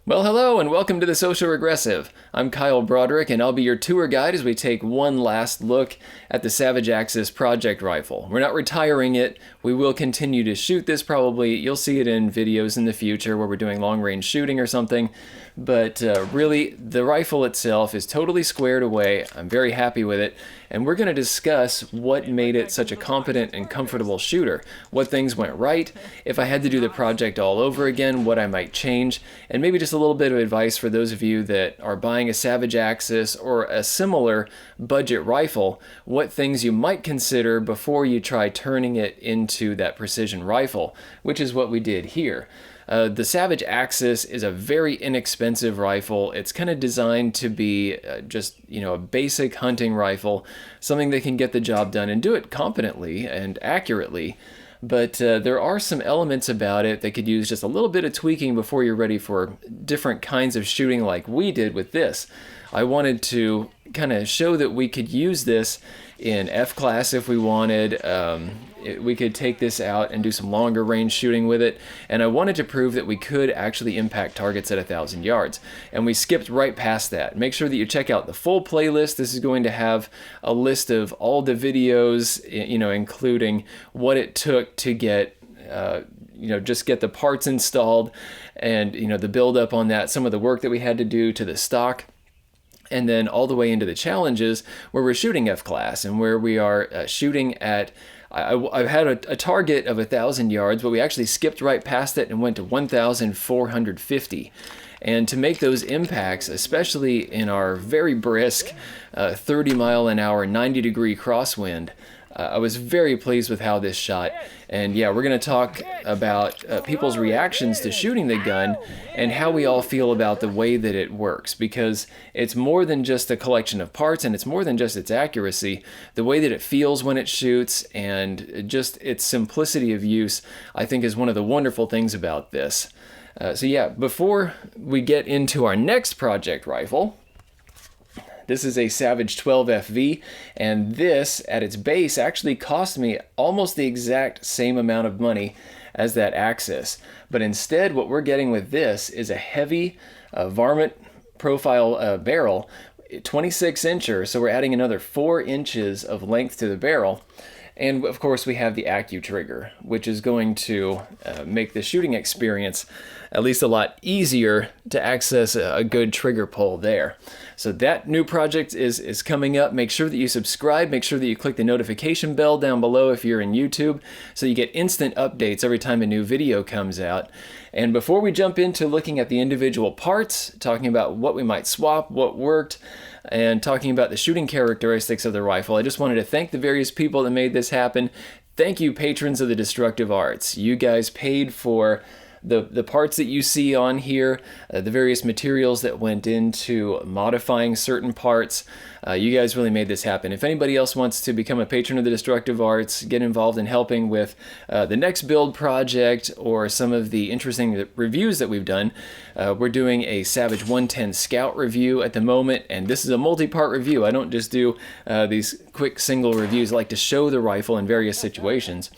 Well, hello and welcome to the Social Regressive. I'm Kyle Broderick and I'll be your tour guide as we take one last look at the Savage Axis project rifle. We're not retiring it. We will continue to shoot this probably. You'll see it in videos in the future where we're doing long-range shooting or something. But really, the rifle itself is totally squared away. I'm very happy with it. And we're going to discuss what made it such a competent and comfortable shooter. What things went right, if I had to do the project all over again, what I might change, and maybe just a little bit of advice for those of you that are buying a Savage Axis or a similar budget rifle, what things you might consider before you try turning it into that precision rifle, which is what we did here. The Savage Axis is a very inexpensive rifle. It's kind of designed to be just, a basic hunting rifle, something that can get the job done and do it competently and accurately. But there are some elements about it that could use just a little bit of tweaking before you're ready for different kinds of shooting like we did with this. I wanted to kind of show that we could use this in F-class if we wanted. We could take this out and do some longer range shooting with it, and I wanted to prove that we could actually impact targets at 1,000 yards, and we skipped right past that. Make sure that you check out the full playlist. This is going to have a list of all the videos, including what it took to get just get the parts installed, and the build up on that, some of the work that we had to do to the stock, and then all the way into the challenges where we're shooting F-class and where we are shooting at, I've had a target of 1,000 yards, but we actually skipped right past it and went to 1,450. And to make those impacts, especially in our very brisk 30 mile an hour, 90-degree crosswind, I was very pleased with how this shot. And yeah, we're going to talk about people's reactions to shooting the gun and how we all feel about the way that it works, because it's more than just a collection of parts, and it's more than just its accuracy. The way that it feels when it shoots and just its simplicity of use, I think, is one of the wonderful things about this. So yeah, before we get into our next project rifle, this is a Savage 12 FV, and this, at its base, actually cost me almost the exact same amount of money as that Axis. But instead, what we're getting with this is a heavy varmint profile barrel, 26-incher, so we're adding another 4 inches of length to the barrel. And of course, we have the Accu trigger, which is going to make the shooting experience at least a lot easier to access a good trigger pull there. So that new project is coming up. Make sure that you subscribe. Make sure that you click the notification bell down below if you're in YouTube, so you get instant updates every time a new video comes out. And before we jump into looking at the individual parts, talking about what we might swap, what worked, and talking about the shooting characteristics of the rifle, I just wanted to thank the various people that made this happen. Thank you, patrons of the Destructive Arts. You guys paid for the parts that you see on here, the various materials that went into modifying certain parts. You guys really made this happen. If anybody else wants to become a patron of the Destructive Arts, get involved in helping with the next build project or some of the interesting reviews that we've done, we're doing a Savage 110 Scout review at the moment, and this is a multi-part review. I don't just do these quick single reviews. I like to show the rifle in various situations.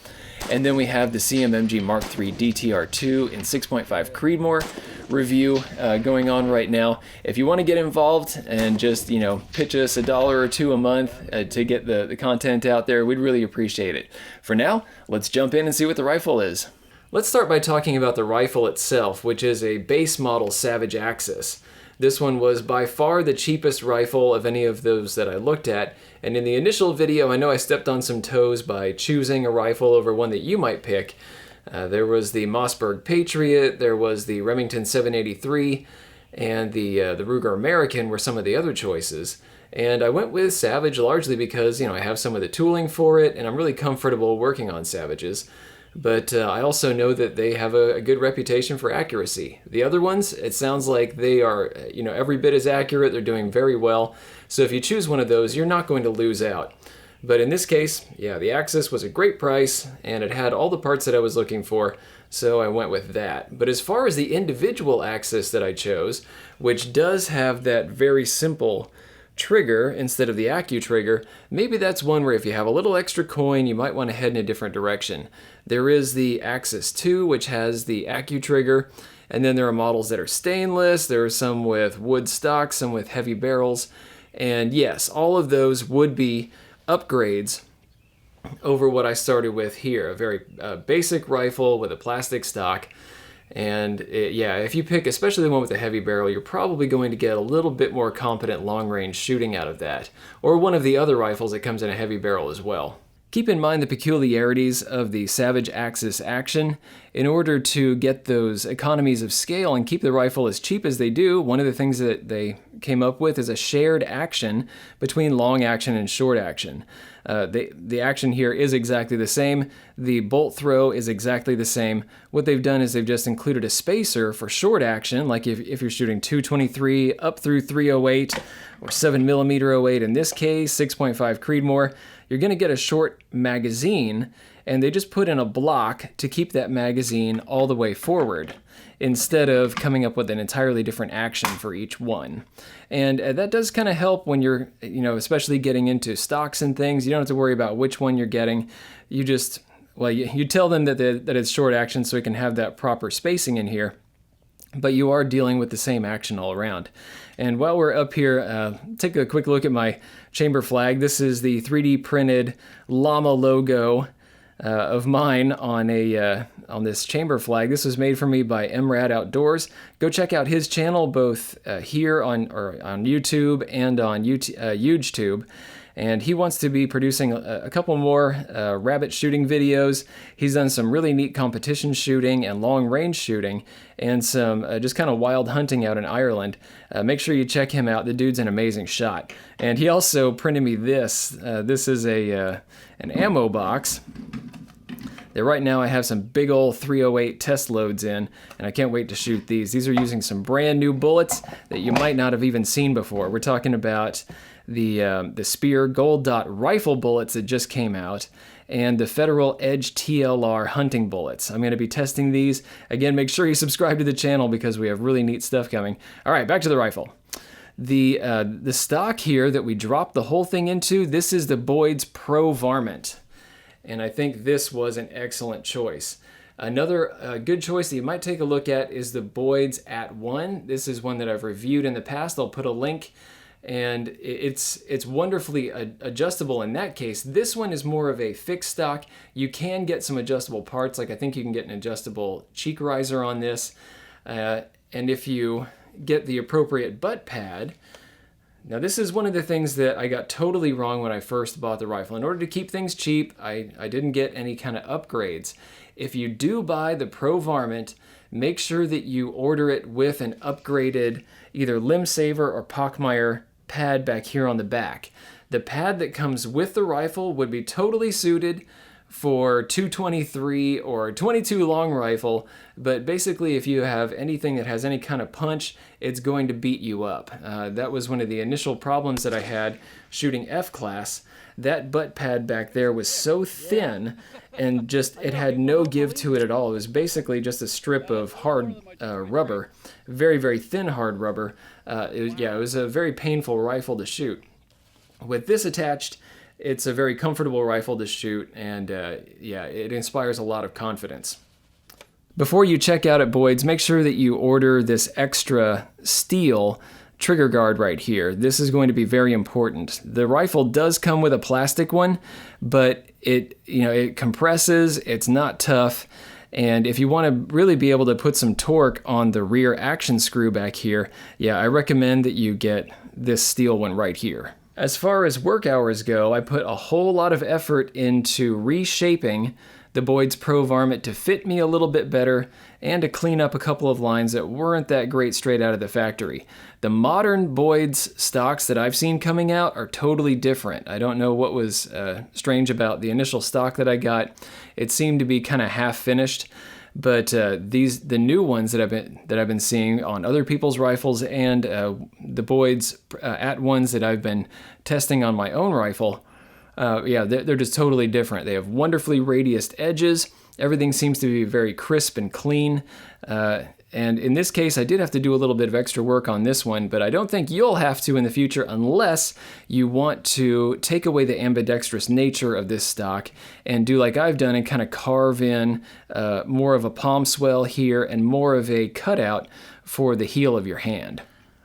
And then we have the CMMG Mark III DTR2 in 6.5 Creedmoor review going on right now. If you want to get involved and just, pitch us $1 or $2 a month to get the content out there, we'd really appreciate it. For now, let's jump in and see what the rifle is. Let's start by talking about the rifle itself, which is a base model Savage Axis. This one was by far the cheapest rifle of any of those that I looked at, and in the initial video I know I stepped on some toes by choosing a rifle over one that you might pick. There was the Mossberg Patriot, there was the Remington 783, and the Ruger American were some of the other choices. And I went with Savage largely because, I have some of the tooling for it, and I'm really comfortable working on Savages. But I also know that they have a good reputation for accuracy. The other ones, it sounds like they are, every bit as accurate. They're doing very well. So if you choose one of those, you're not going to lose out. But in this case, yeah, the Axis was a great price, and it had all the parts that I was looking for, so I went with that. But as far as the individual Axis that I chose, which does have that very simple trigger instead of the Accu trigger, maybe that's one where if you have a little extra coin, you might want to head in a different direction. There is the Axis 2, which has the Accu trigger, And then there are models that are stainless. There are some with wood stock, some with heavy barrels. And yes, all of those would be upgrades over what I started with here. A very basic rifle with a plastic stock. And yeah, if you pick especially the one with the heavy barrel, you're probably going to get a little bit more competent long-range shooting out of that. Or one of the other rifles that comes in a heavy barrel as well. Keep in mind the peculiarities of the Savage Axis action. In order to get those economies of scale and keep the rifle as cheap as they do, one of the things that they came up with is a shared action between long action and short action. The action here is exactly the same. The bolt throw is exactly the same. What they've done is they've just included a spacer for short action, like if you're shooting 223 up through 308 or 7mm 08 in this case, 6.5 Creedmoor, you're going to get a short magazine, and they just put in a block to keep that magazine all the way forward instead of coming up with an entirely different action for each one. And that does kind of help when you're, especially getting into stocks and things. You don't have to worry about which one you're getting. You just, you tell them that it's short action so it can have that proper spacing in here, but you are dealing with the same action all around. And while we're up here, take a quick look at my chamber flag. This is the 3D printed llama logo of mine on this chamber flag. This was made for me by MRAD Outdoors. Go check out his channel both here on YouTube and on YouTube. And he wants to be producing a couple more rabbit shooting videos. He's done some really neat competition shooting and long range shooting and some just kind of wild hunting out in Ireland. Make sure you check him out. The dude's an amazing shot. And he also printed me this. This is an ammo box. Right now I have some big old 308 test loads in, and I can't wait to shoot these. These are using some brand new bullets that you might not have even seen before. We're talking about the Spear Gold Dot rifle bullets that just came out, and the Federal Edge TLR hunting bullets. I'm going to be testing these. Again, make sure you subscribe to the channel because we have really neat stuff coming. All right, back to the rifle. The stock here that we dropped the whole thing into, this is the Boyds Pro Varmint. And I think this was an excellent choice. Another good choice that you might take a look at is the Boyds @1. This is one that I've reviewed in the past. I'll put a link. And it's wonderfully adjustable in that case. This one is more of a fixed stock. You can get some adjustable parts, like I think you can get an adjustable cheek riser on this. And if you get the appropriate butt pad, now this is one of the things that I got totally wrong when I first bought the rifle. In order to keep things cheap, I didn't get any kind of upgrades. If you do buy the Pro Varmint, make sure that you order it with an upgraded either limb saver or Pockmeyer pad back here on the back. The pad that comes with the rifle would be totally suited for 223 or 22 long rifle, but basically if you have anything that has any kind of punch, it's going to beat you up. That was one of the initial problems that I had shooting F-class. That butt pad back there was so thin and just it had no give to it at all. It was basically just a strip of hard rubber, very, very thin hard rubber. It was a very painful rifle to shoot. With this attached, it's a very comfortable rifle to shoot, and it inspires a lot of confidence. Before you check out at Boyd's, make sure that you order this extra steel trigger guard right here. This is going to be very important. The rifle does come with a plastic one, but it compresses, it's not tough, and if you want to really be able to put some torque on the rear action screw back here, I recommend that you get this steel one right here. As far as work hours go, I put a whole lot of effort into reshaping the Boyds Pro Varmint to fit me a little bit better and to clean up a couple of lines that weren't that great straight out of the factory. The modern Boyds stocks that I've seen coming out are totally different. I don't know what was strange about the initial stock that I got. It seemed to be kind of half finished. But the new ones that I've been seeing on other people's rifles and the Boyds @1s that I've been testing on my own rifle, they're just totally different. They have wonderfully radiused edges. Everything seems to be very crisp and clean. And in this case, I did have to do a little bit of extra work on this one, but I don't think you'll have to in the future unless you want to take away the ambidextrous nature of this stock and do like I've done and kind of carve in more of a palm swell here and more of a cutout for the heel of your hand.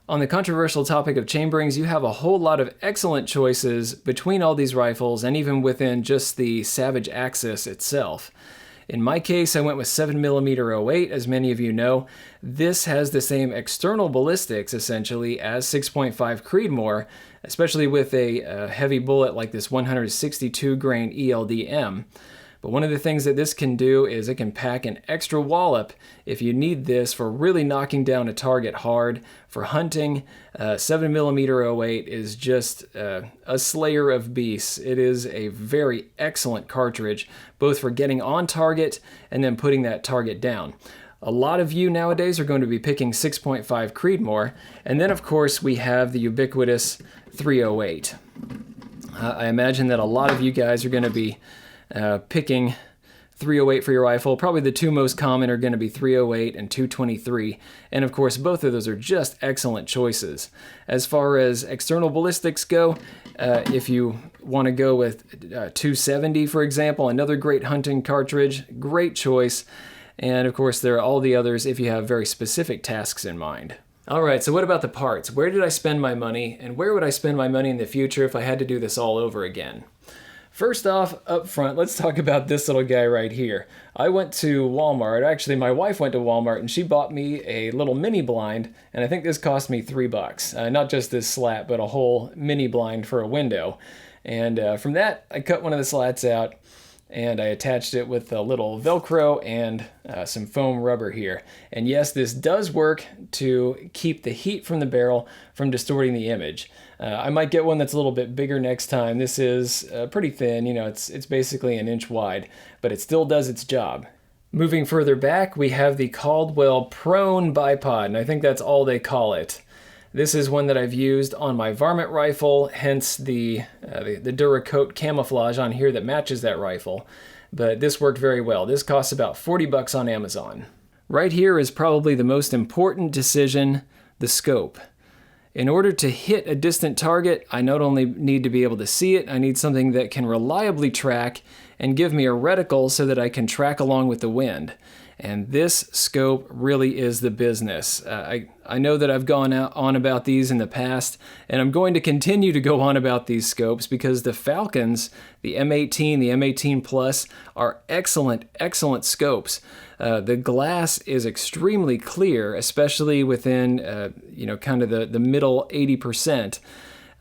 On the controversial topic of chamberings, you have a whole lot of excellent choices between all these rifles and even within just the Savage Axis itself. In my case, I went with 7mm 08, as many of you know. This has the same external ballistics, essentially, as 6.5 Creedmoor, especially with a heavy bullet like this 162 grain ELD-M. But one of the things that this can do is it can pack an extra wallop if you need this for really knocking down a target hard. For hunting, 7mm 08 is just a slayer of beasts. It is a very excellent cartridge, both for getting on target and then putting that target down. A lot of you nowadays are going to be picking 6.5 Creedmoor, and then of course we have the ubiquitous 308. I imagine that a lot of you guys are going to be picking 308 for your rifle. Probably the two most common are going to be 308 and 223, and of course both of those are just excellent choices. As far as external ballistics go, if you want to go with 270 for example, another great hunting cartridge, great choice, and of course there are all the others if you have very specific tasks in mind. Alright, so what about the parts? Where did I spend my money, and where would I spend my money in the future if I had to do this all over again? First off, up front, let's talk about this little guy right here. I went to Walmart, actually my wife went to Walmart and she bought me a little mini blind, and I think this cost me $3. Not just this slat, but a whole mini blind for a window. And from that, I cut one of the slats out and I attached it with a little Velcro and some foam rubber here. And yes, this does work to keep the heat from the barrel from distorting the image. I might get one that's a little bit bigger next time. This is pretty thin, you know, it's basically an inch wide, but it still does its job. Moving further back, we have the Caldwell Prone Bipod, and I think that's all they call it. This is one that I've used on my varmint rifle, hence the Duracoat camouflage on here that matches that rifle. But this worked very well. This costs about $40 on Amazon. Right here is probably the most important decision, the scope. In order to hit a distant target, I not only need to be able to see it, I need something that can reliably track and give me a reticle so that I can track along with the wind. And this scope really is the business. I know that I've gone on about these in the past, and I'm going to continue to go on about these scopes because the Falcons, the M18, the M18 Plus, are excellent, excellent scopes. The glass is extremely clear, especially within, kind of the middle 80%.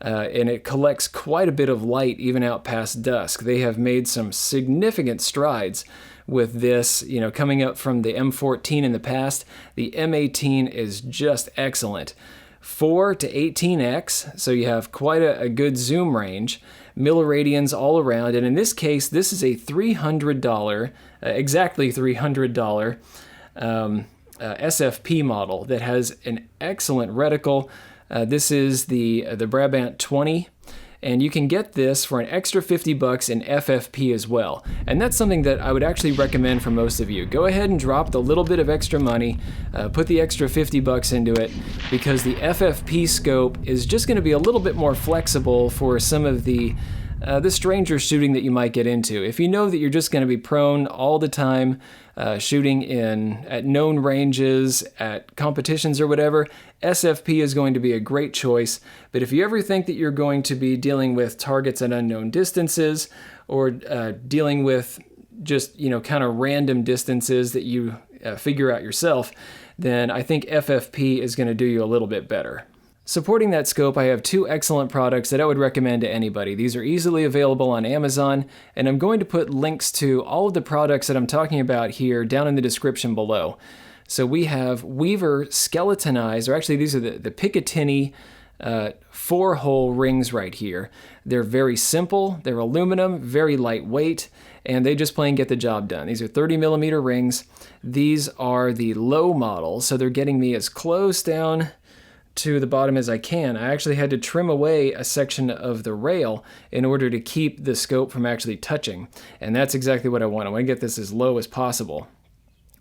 And it collects quite a bit of light even out past dusk. They have made some significant strides with this, coming up from the M14 in the past. The M18 is just excellent. 4 to 18x, so you have quite a good zoom range, milliradians all around, and in this case, this is a $300, exactly $300 SFP model that has an excellent reticle. This is the Brabant 20, and you can get this for an extra $50 in FFP as well. And that's something that I would actually recommend for most of you. Go ahead and drop the little bit of extra money, put the extra $50 into it, because the FFP scope is just going to be a little bit more flexible for some of the stranger shooting that you might get into. If you know that you're just going to be prone all the time, shooting at known ranges, at competitions or whatever, SFP is going to be a great choice. But if you ever think that you're going to be dealing with targets at unknown distances, or dealing with just, kind of random distances that you figure out yourself, then I think FFP is going to do you a little bit better. Supporting that scope, I have two excellent products that I would recommend to anybody. These are easily available on Amazon, and I'm going to put links to all of the products that I'm talking about here down in the description below. So we have Weaver skeletonized, or actually these are the Picatinny 4-hole rings right here. They're very simple, they're aluminum, very lightweight, and they just plain get the job done. These are 30mm rings. These are the low models, so they're getting me as close down to the bottom as I can. I actually had to trim away a section of the rail in order to keep the scope from actually touching, and that's exactly what I want. I want to get this as low as possible.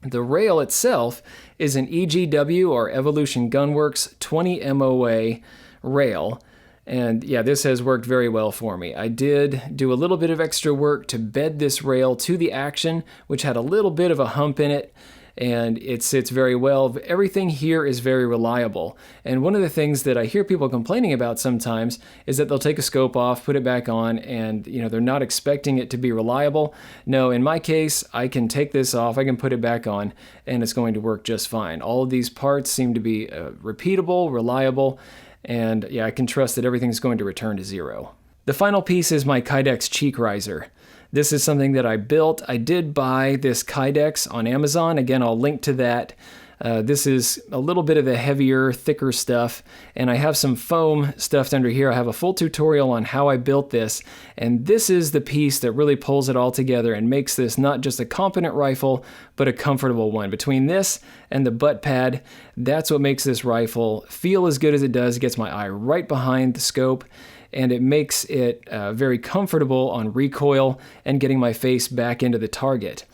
The rail itself is an EGW or Evolution Gunworks 20 MOA rail. And yeah, this has worked very well for me. I did do a little bit of extra work to bed this rail to the action, which had a little bit of a hump in it, and it sits very well. Everything here is very reliable. And one of the things that I hear people complaining about sometimes is that they'll take a scope off, put it back on, and they're not expecting it to be reliable. No, in my case, I can take this off, I can put it back on, and it's going to work just fine. All of these parts seem to be repeatable, reliable, and yeah, I can trust that everything's going to return to zero. The final piece is my Kydex cheek riser. This is something that I built. I did buy this Kydex on Amazon. Again, I'll link to that. This is a little bit of the heavier, thicker stuff, and I have some foam stuffed under here. I have a full tutorial on how I built this, and this is the piece that really pulls it all together and makes this not just a competent rifle, but a comfortable one. Between this and the butt pad, that's what makes this rifle feel as good as it does. It gets my eye right behind the scope, and it makes it very comfortable on recoil and getting my face back into the target.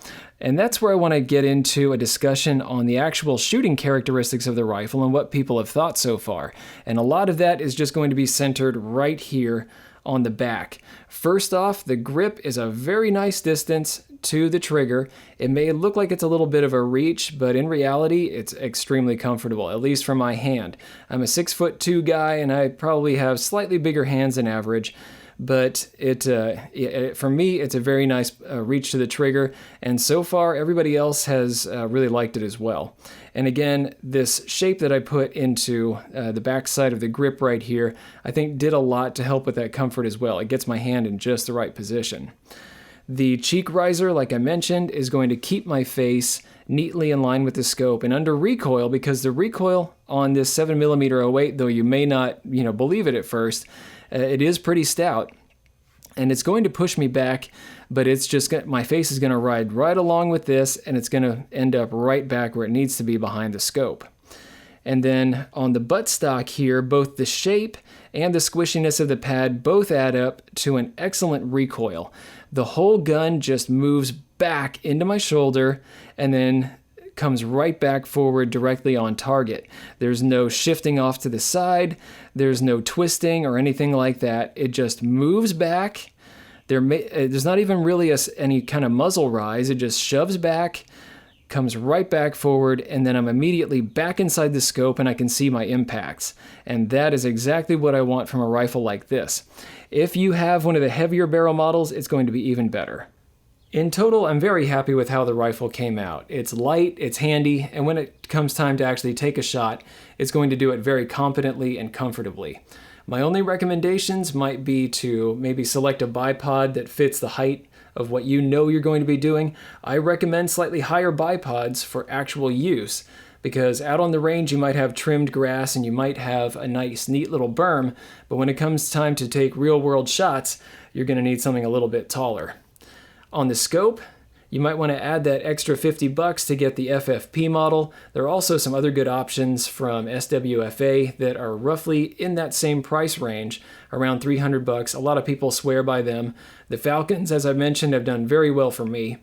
And that's where I want to get into a discussion on the actual shooting characteristics of the rifle and what people have thought so far. And a lot of that is just going to be centered right here on the back. First off, the grip is a very nice distance to the trigger. It may look like it's a little bit of a reach, but in reality, it's extremely comfortable, at least for my hand. I'm a 6'2" guy, and I probably have slightly bigger hands than average, but for me, it's a very nice reach to the trigger, and so far, everybody else has really liked it as well. And again, this shape that I put into the back side of the grip right here, I think did a lot to help with that comfort as well. It gets my hand in just the right position. The cheek riser, like I mentioned, is going to keep my face neatly in line with the scope and under recoil, because the recoil on this 7mm 08, though you may not believe it at first, it is pretty stout, and it's going to push me back, but it's just my face is going to ride right along with this, and it's going to end up right back where it needs to be behind the scope. And then on the buttstock here, both the shape and the squishiness of the pad both add up to an excellent recoil. The whole gun just moves back into my shoulder and then comes right back forward directly on target. There's no shifting off to the side, there's no twisting or anything like that. It just moves back. There's not even really any kind of muzzle rise. It just shoves back, comes right back forward, and then I'm immediately back inside the scope and I can see my impacts. And that is exactly what I want from a rifle like this. If you have one of the heavier barrel models, it's going to be even better. In total, I'm very happy with how the rifle came out. It's light, it's handy, and when it comes time to actually take a shot, it's going to do it very competently and comfortably. My only recommendations might be to maybe select a bipod that fits the height of what you know you're going to be doing. I recommend slightly higher bipods for actual use, because out on the range you might have trimmed grass and you might have a nice, neat little berm, but when it comes time to take real-world shots, you're going to need something a little bit taller. On the scope, you might want to add that extra $50 to get the FFP model. There are also some other good options from SWFA that are roughly in that same price range, around $300. A lot of people swear by them. The Falcons, as I mentioned, have done very well for me.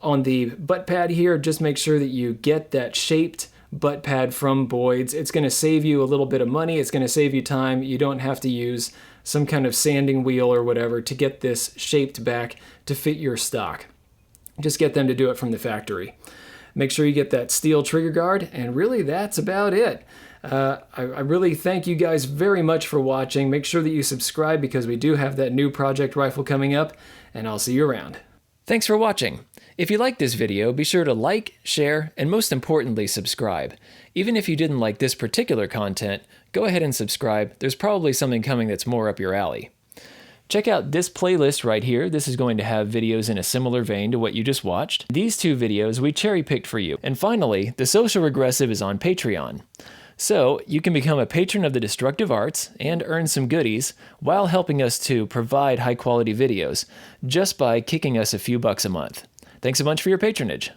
On the butt pad here, just make sure that you get that shaped butt pad from Boyds. It's going to save you a little bit of money. It's going to save you time. You don't have to use some kind of sanding wheel or whatever to get this shaped back to fit your stock. Just get them to do it from the factory. Make sure you get that steel trigger guard, and really that's about it. I really thank you guys very much for watching. Make sure that you subscribe, because we do have that new project rifle coming up, and I'll see you around. Thanks for watching. If you liked this video, be sure to like, share, and most importantly, subscribe. Even if you didn't like this particular content, go ahead and subscribe. There's probably something coming that's more up your alley. Check out this playlist right here. This is going to have videos in a similar vein to what you just watched. These two videos we cherry-picked for you. And finally, The Social Regressive is on Patreon. So you can become a patron of the Destructive Arts and earn some goodies while helping us to provide high-quality videos just by kicking us a few bucks a month. Thanks a bunch for your patronage.